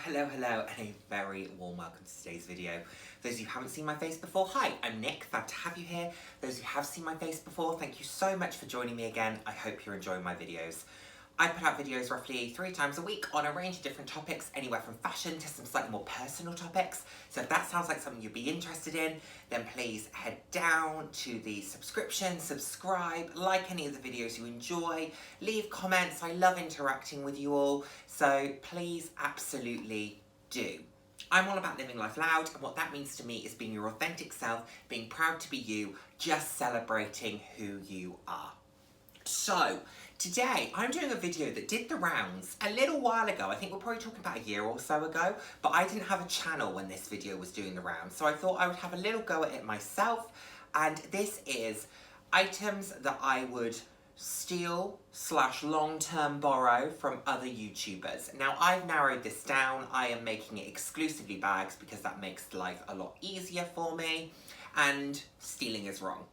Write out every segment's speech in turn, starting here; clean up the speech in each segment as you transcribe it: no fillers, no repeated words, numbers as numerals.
Hello, and a very warm welcome to today's video. Those of you who haven't seen my face before, hi, I'm Nick, glad to have you here. Those who have seen my face before, thank you so much for joining me again. I hope you're enjoying my videos. I put out videos roughly 3 times a week on a range of different topics, anywhere from fashion to some slightly more personal topics. So if that sounds like something you'd be interested in, then please head down to the subscription, subscribe, like any of the videos you enjoy, leave comments. I love interacting with you all, so please absolutely do. I'm all about living life loud, and what that means to me is being your authentic self, being proud to be you, just celebrating who you are. So, today I'm doing a video that did the rounds a little while ago. I think we're probably talking about a year or so ago, but I didn't have a channel when this video was doing the rounds, so I thought I would have a little go at it myself. And this is items that I would steal / long-term borrow from other YouTubers. Now, I've narrowed this down. I am making it exclusively bags because that makes life a lot easier for me, and stealing is wrong.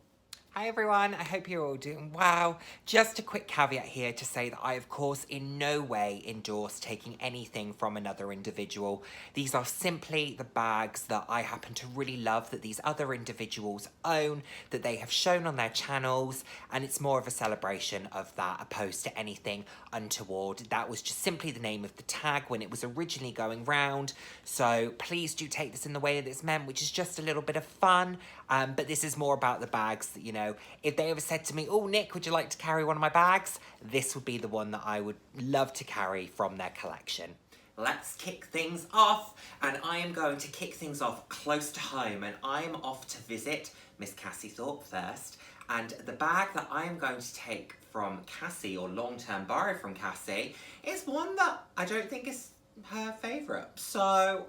Hi everyone, I hope you're all doing well. Just a quick caveat here to say that I, of course, in no way endorse taking anything from another individual. These are simply the bags that I happen to really love that these other individuals own, that they have shown on their channels, and it's more of a celebration of that opposed to anything untoward. That was just simply the name of the tag when it was originally going round, so please do take this in the way that it's meant, which is just a little bit of fun, but this is more about the bags that, you know, if they ever said to me, oh, Nick, would you like to carry one of my bags? This would be the one that I would love to carry from their collection. Let's kick things off, and I am going to kick things off close to home, and I am off to visit Miss Cassie Thought first, and the bag that I am going to take from Cassie, or long-term borrow from Cassie, is one that I don't think is her favourite, so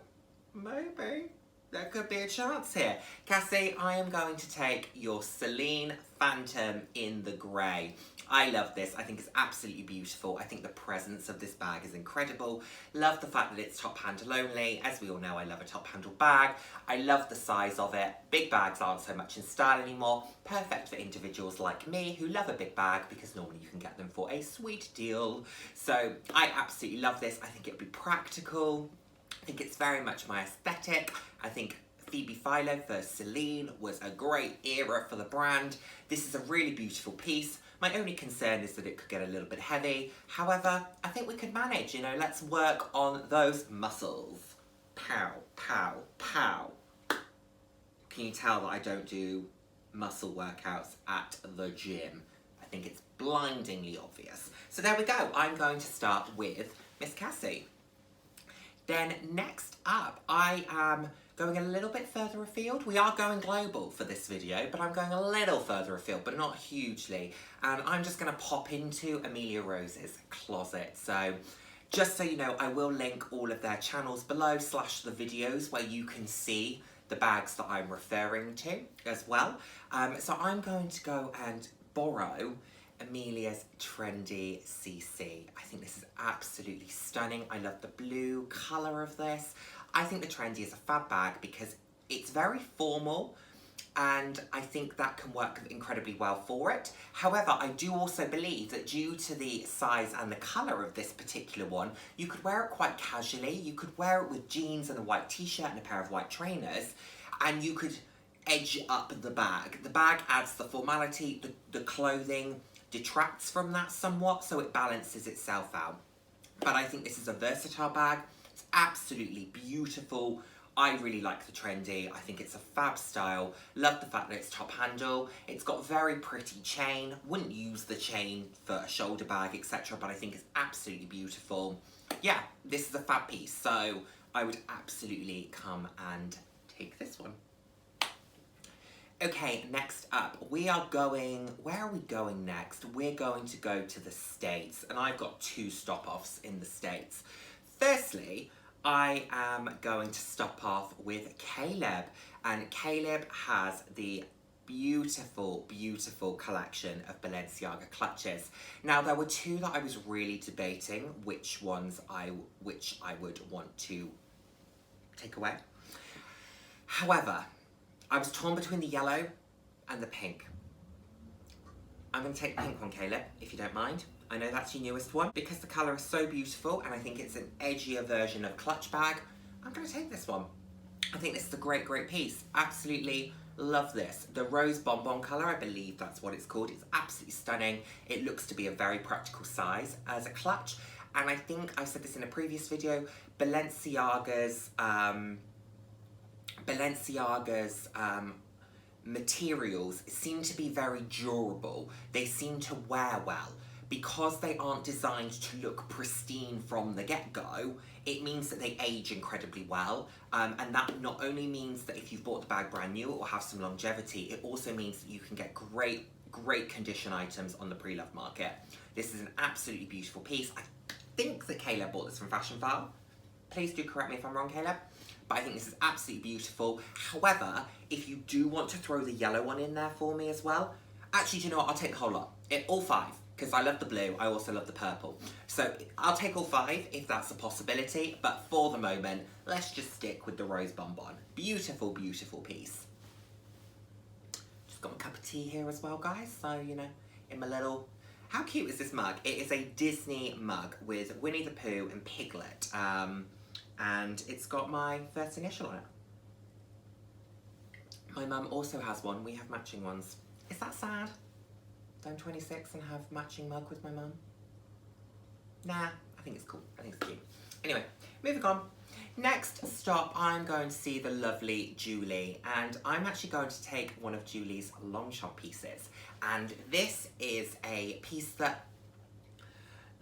maybe there could be a chance here. Cassie, I am going to take your Celine Phantom in the grey. I love this. I think it's absolutely beautiful. I think the presence of this bag is incredible. Love the fact that it's top handle only. As we all know, I love a top handle bag. I love the size of it. Big bags aren't so much in style anymore. Perfect for individuals like me who love a big bag because normally you can get them for a sweet deal. So I absolutely love this. I think it'll be practical. I think it's very much my aesthetic. I think Phoebe Philo for Celine was a great era for the brand. This is a really beautiful piece. My only concern is that it could get a little bit heavy. However, I think we could manage, you know, let's work on those muscles. Pow, pow, pow. Can you tell that I don't do muscle workouts at the gym? I think it's blindingly obvious. So there we go. I'm going to start with Miss Cassie. Then next up, I am going a little bit further afield. We are going global for this video, but I'm going a little further afield, but not hugely. And I'm just going to pop into Amelia Rose's closet. So just so you know, I will link all of their channels below / the videos where you can see the bags that I'm referring to as well. So I'm going to go and borrow Amelia's Trendy CC. I think this is absolutely stunning. I love the blue colour of this. I think the Trendy is a fab bag because it's very formal, and I think that can work incredibly well for it. However, I do also believe that due to the size and the colour of this particular one, you could wear it quite casually. You could wear it with jeans and a white t-shirt and a pair of white trainers, and you could edge up the bag. The bag adds the formality, the clothing detracts from that somewhat, so it balances itself out. But I think this is a versatile bag. It's absolutely beautiful. I really like the Trendy. I think it's a fab style. Love the fact that it's top handle. It's got very pretty chain. Wouldn't use the chain for a shoulder bag, etc., but I think it's absolutely beautiful. Yeah, this is a fab piece, so I would absolutely come and take this one. Okay, next up, we are going, where are we going next? We're going to go to the States, and I've got 2 stop-offs in the States. Firstly, I am going to stop off with Caleb, and Caleb has the beautiful, beautiful collection of Balenciaga clutches. Now, there were 2 that I was really debating which I would want to take away. However, I was torn between the yellow and the pink. I'm going to take the pink one, Caleb, if you don't mind. I know that's your newest one. Because the colour is so beautiful and I think it's an edgier version of clutch bag, I'm going to take this one. I think this is a great, great piece. Absolutely love this. The rose bonbon colour, I believe that's what it's called. It's absolutely stunning. It looks to be a very practical size as a clutch. And I think I said this in a previous video, Balenciaga's materials seem to be very durable. They seem to wear well. Because they aren't designed to look pristine from the get-go, it means that they age incredibly well. And that not only means that if you've bought the bag brand new, it will have some longevity, it also means that you can get great, great condition items on the pre-loved market. This is an absolutely beautiful piece. I think that Caleb bought this from Fashion File. Please do correct me if I'm wrong, Caleb. But I think this is absolutely beautiful. However, if you do want to throw the yellow one in there for me as well, actually, do you know what? I'll take the whole lot. All 5. Because I love the blue, I also love the purple. So I'll take all 5 if that's a possibility, but for the moment, let's just stick with the rose bonbon. Beautiful, beautiful piece. Just got my cup of tea here as well, guys. So, you know, in my little... How cute is this mug? It is a Disney mug with Winnie the Pooh and Piglet. And it's got my first initial on it. My mum also has one. We have matching ones. Is that sad? I'm 26 and have matching mug with my mum. Nah, I think it's cool. I think it's cute. Anyway, moving on. Next stop, I'm going to see the lovely Julie, and I'm actually going to take one of Julie's Longchamp pieces. And this is a piece that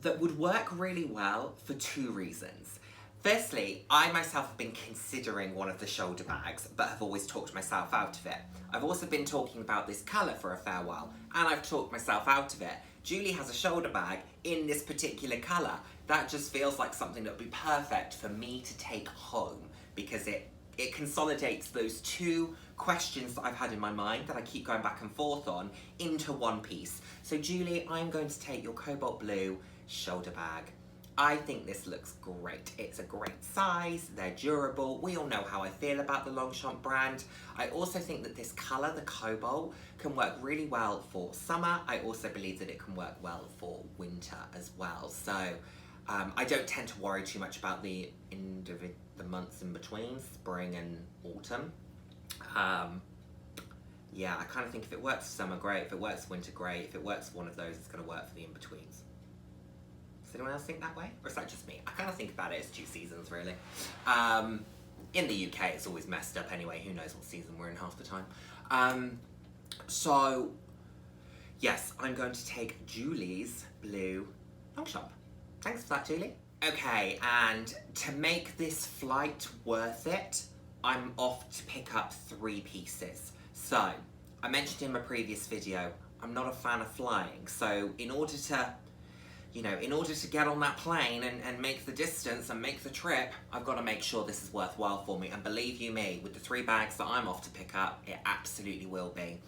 would work really well for 2 reasons. Firstly, I myself have been considering one of the shoulder bags, but have always talked myself out of it. I've also been talking about this colour for a fair while, and I've talked myself out of it. Julie has a shoulder bag in this particular colour. That just feels like something that would be perfect for me to take home, because it consolidates those 2 questions that I've had in my mind that I keep going back and forth on into one piece. So Julie, I'm going to take your cobalt blue shoulder bag. I think this looks great. It's a great size, they're durable. We all know how I feel about the Longchamp brand. I also think that this colour, the cobalt, can work really well for summer. I also believe that it can work well for winter as well. So I don't tend to worry too much about the months in between, spring and autumn. Yeah, I kind of think if it works for summer, great. If it works for winter, great. If it works for one of those, it's going to work for the in-betweens. Does anyone else think that way? Or is that just me? I kind of think about it as 2 seasons, really. In the UK, it's always messed up anyway. Who knows what season we're in half the time. So, yes, I'm going to take Julie's blue Longchamp. Thanks for that, Julie. Okay, and to make this flight worth it, I'm off to pick up 3 pieces. So, I mentioned in my previous video, I'm not a fan of flying. So, in order to get on that plane and make the distance and make the trip, I've got to make sure this is worthwhile for me. And believe you me, with the 3 bags that I'm off to pick up, it absolutely will be.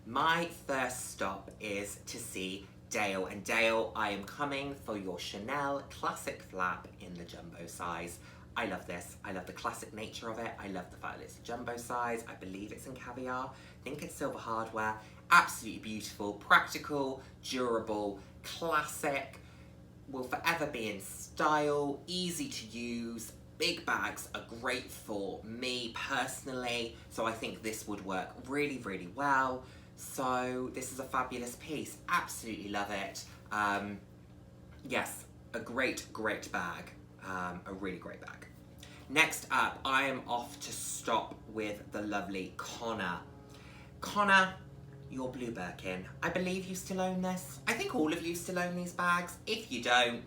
My first stop is to see Dale. And Dale, I am coming for your Chanel classic flap in the jumbo size. I love this. I love the classic nature of it. I love the fact that it's a jumbo size. I believe it's in caviar. I think it's silver hardware. Absolutely beautiful, practical, durable, classic. Will forever be in style, easy to use. Big bags are great for me personally, so I think this would work really, really well. So this is a fabulous piece. Absolutely love it. Yes, a great, great bag. A really great bag. Next up, I am off to stop with the lovely Connor. Connor, your blue Birkin. I believe you still own this. I think all of you still own these bags. If you don't,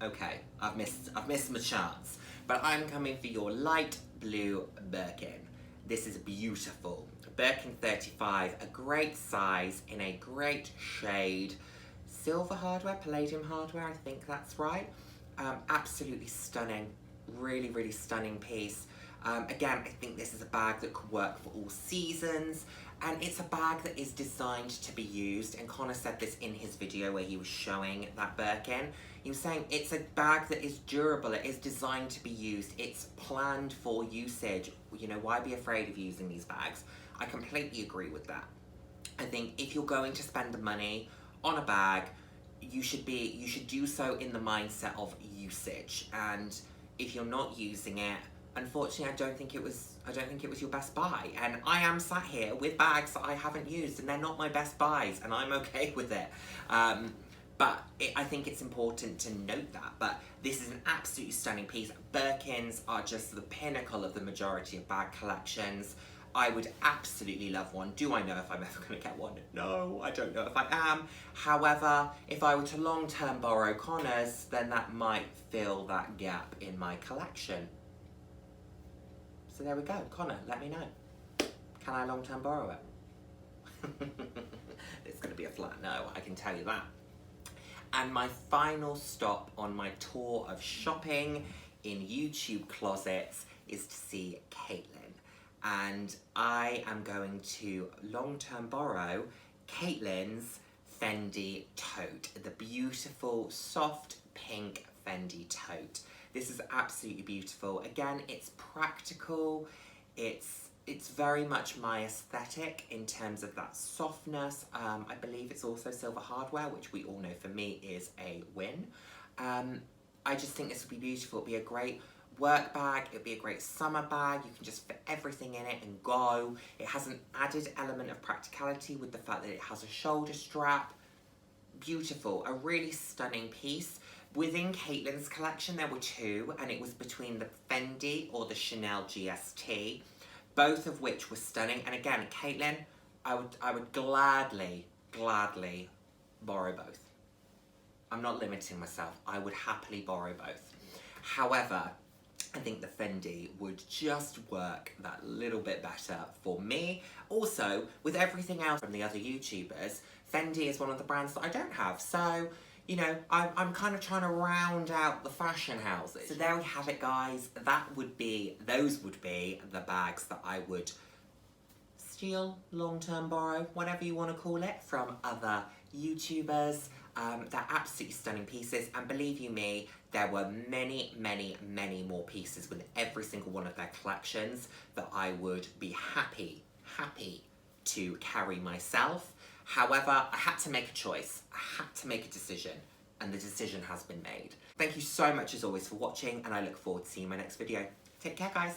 okay, I've missed my chance. But I'm coming for your light blue Birkin. This is beautiful. Birkin 35, a great size in a great shade. Silver hardware, palladium hardware, I think that's right. Absolutely stunning. Really, really stunning piece. Again, I think this is a bag that could work for all seasons. And it's a bag that is designed to be used, and Connor said this in his video where he was showing that Birkin. He was saying it's a bag that is durable, it is designed to be used, it's planned for usage. You know, why be afraid of using these bags? I completely agree with that. I think if you're going to spend the money on a bag, you should do so in the mindset of usage. And if you're not using it, unfortunately, I don't think it was your best buy. And I am sat here with bags that I haven't used, and they're not my best buys, and I'm okay with it. But I think it's important to note that. But this is an absolutely stunning piece. Birkins are just the pinnacle of the majority of bag collections. I would absolutely love one. Do I know if I'm ever going to get one? No, I don't know if I am. However, if I were to long-term borrow Connor's, then that might fill that gap in my collection. So there we go. Connor, let me know. Can I long-term borrow it? It's going to be a flat no, I can tell you that. And my final stop on my tour of shopping in YouTube closets is to see Caitlin. And I am going to long-term borrow Caitlin's Fendi tote, the beautiful soft pink Fendi tote. This is absolutely beautiful. Again, it's practical. It's very much my aesthetic in terms of that softness. I believe it's also silver hardware, which we all know for me is a win. I just think this would be beautiful. It'd be a great work bag, it'd be a great summer bag. You can just fit everything in it and go. It has an added element of practicality with the fact that it has a shoulder strap. Beautiful, a really stunning piece. Within Caitlin's collection, there were two, and it was between the Fendi or the Chanel GST, both of which were stunning. And again, Caitlin, I would gladly borrow both. I'm not limiting myself. I would happily borrow both. However, I think the Fendi would just work that little bit better for me. Also, with everything else from the other YouTubers, Fendi is one of the brands that I don't have. So, you know, I'm kind of trying to round out the fashion houses. So there we have it, guys. Those would be the bags that I would steal, long-term borrow, whatever you want to call it, from other YouTubers. They're absolutely stunning pieces, and believe you me, there were many more pieces with every single one of their collections that I would be happy to carry myself. However, I had to make a choice. I had to make a decision, and the decision has been made. Thank you so much as always for watching, and I look forward to seeing you in my next video. Take care, guys.